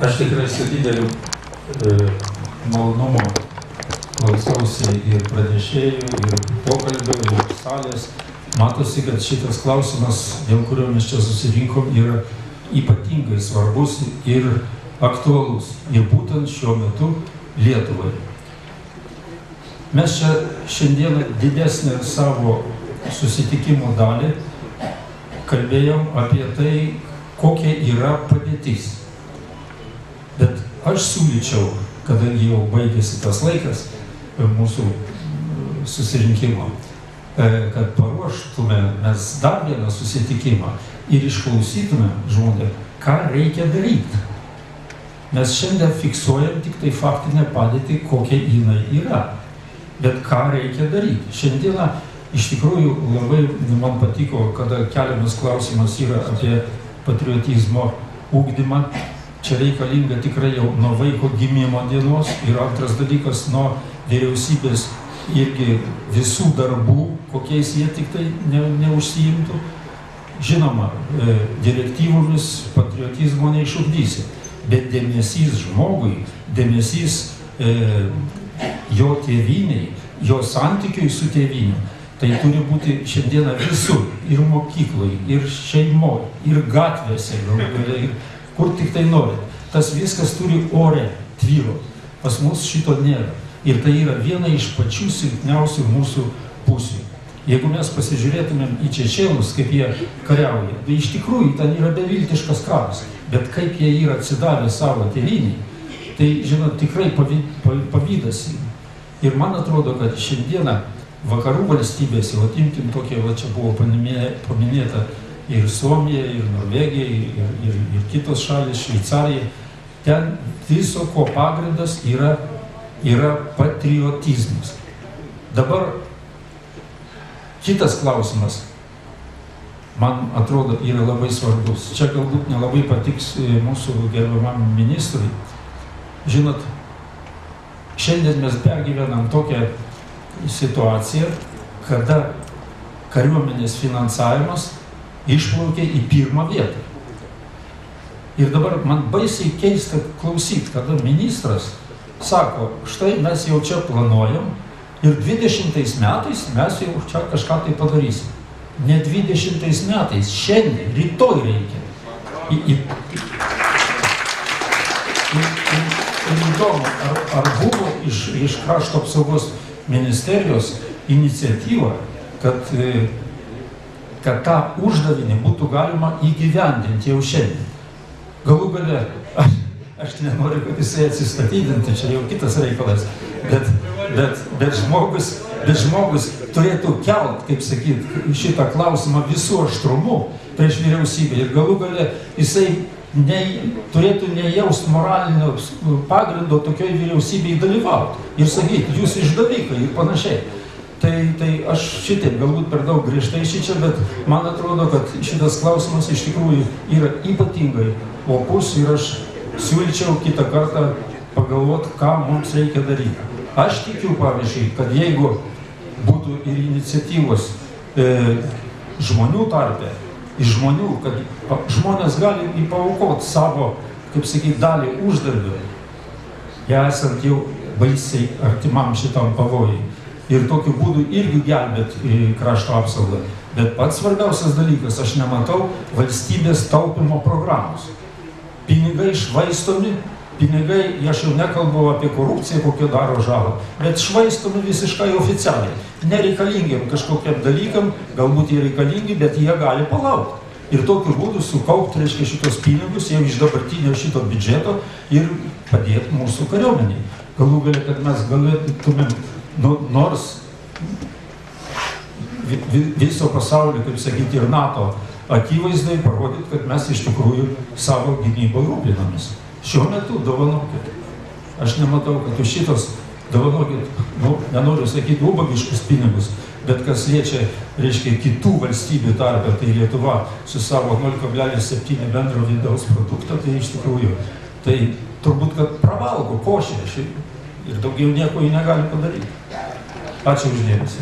Aš tikrai su dideliu malonumu klausausi ir pranešėjų, ir pokalbio, ir salės. Matosi, kad šitas klausimas, dėl kurio mes čia susirinkom, yra ypatingai svarbus ir aktualus. Ir būtent šiuo metu Lietuvai. Mes čia šiandieną didesnę savo susitikimo dalį kalbėjom apie tai, kokia yra padėtis. Bet aš siūlyčiau, kadangi jau baigėsi tas laikas mūsų susirinkimo, kad paruoštume mes dar vieną susitikimą ir išklausytume žmonę, ką reikia daryti. Mes šiandien fiksuojam tik tai faktinę padėtį, kokia jinai yra. Bet ką reikia daryti? Šiandieną iš tikrųjų labai man patiko, kada keliamas klausimas yra apie patriotizmo ugdymą. Čia reikalinga tikrai jau nuo vaiko gimimo dienos ir antras dalykas nuo vyriausybės irgi visų darbų, kokiais jie tik tai neužsiimtų. Žinoma, direktyvomis patriotizmo neišugdysi, bet dėmesys žmogui, dėmesys jo tėvynei, jo santykiui su tėvynė, tai turi būti šiandieną visur, ir mokykloje, ir šeimoje, ir gatvėse, ir kur tik tai nori. Tas viskas turi ore tvyro. Pas mus šito nėra. Ir tai yra viena iš pačių silpniausių mūsų pusių. Jeigu mes pasižiūrėtumėm į čečėnus, kaip jie kariauja, tai iš tikrųjų ten yra beviltiškas karas. Bet kaip jie yra atsidavę savo tėvynei, tai, žinot, tikrai pavydas. Ir man atrodo, kad šiandieną vakarų valstybėse, o imkim tokie, va čia buvo paminėta ir Suomija, ir Norvegija, ir kitos šalis, Šveicarija, ten viso ko pagrindas yra patriotizmas. Dabar kitas klausimas, man atrodo, yra labai svarbus. Čia galbūt nelabai patiks mūsų gerbiamam ministrui. Žinot, šiandien mes pergyvenam tokią situaciją, kada kariuomenės finansavimas išplaukė į pirmą vietą. Ir dabar man baisiai keista klausyti, kada ministras sako, štai mes jau čia planuojam ir 20 metais mes jau čia kažką tai padarysim. Ne 20 metais, šiandien, rytoj reikia. Ir įdomu, ar buvo iš krašto apsaugos ministerijos iniciatyva, kad tą uždavinį būtų galima įgyvendinti jau šiandien. Galų gale, aš nenoriu, kad jisai atsistatydinti, čia jau kitas reikalas, bet žmogus turėtų kelt, kaip sakyt, šitą klausimą visų aštrumu prieš vyriausybę ir galų gale jisai turėtų nejaust moralinio pagrindo tokioj vyriausybėje dalyvauti ir sakyti, jūs išdavikai ir panašiai. Tai aš šitaip galbūt per daug griežtai šičia, bet man atrodo, kad šitas klausimas iš tikrųjų yra ypatingai opus ir aš siūlyčiau kitą kartą pagalvoti, ką mums reikia daryti. Aš tikiu, pavyzdžiui, kad jeigu būtų ir iniciatyvos žmonių tarpe, iš žmonių, kad žmonės gali įpaukoti savo, kaip sakyti, dalį uždarbio, jie esant jau baisiai artimam šitam pavojui. Ir tokiu būdu irgi gelbėt krašto apsaugą. Bet pats svarbiausias dalykas, aš nematau valstybės taupimo programos. Pinigai švaistomi, pinigai, aš jau nekalbu apie korupciją, kokią daro žalą, bet švaistomi visiškai oficialiai. Nereikalingiam kažkokiam dalykam, galbūt jie reikalingi, bet jie gali palaukti. Ir tokiu būdu sukaupti, reiškia, šitos pinigus jau iš dabartinio šito biudžeto ir padėti mūsų kariuomeniai. Galų galia, kad mes galėtumėm nors viso pasaulio, kaip sakyti, ir NATO akivaizdai parodyti, kad mes iš tikrųjų savo gynybą rūpinamės. Šiuo metu dovanokit. Aš nematau, kad už šitos dovanokit, nenoriu sakyti ubagiškus pinigus, bet kas liečia, reiškia, kitų valstybių tarpe, tai Lietuva su savo 0,7 bendro vidaus produkto, tai iš tikrųjų, tai turbūt, kad pravalgo košę ir daugiau nieko jį negali padaryti. Ačiū už dėmesį.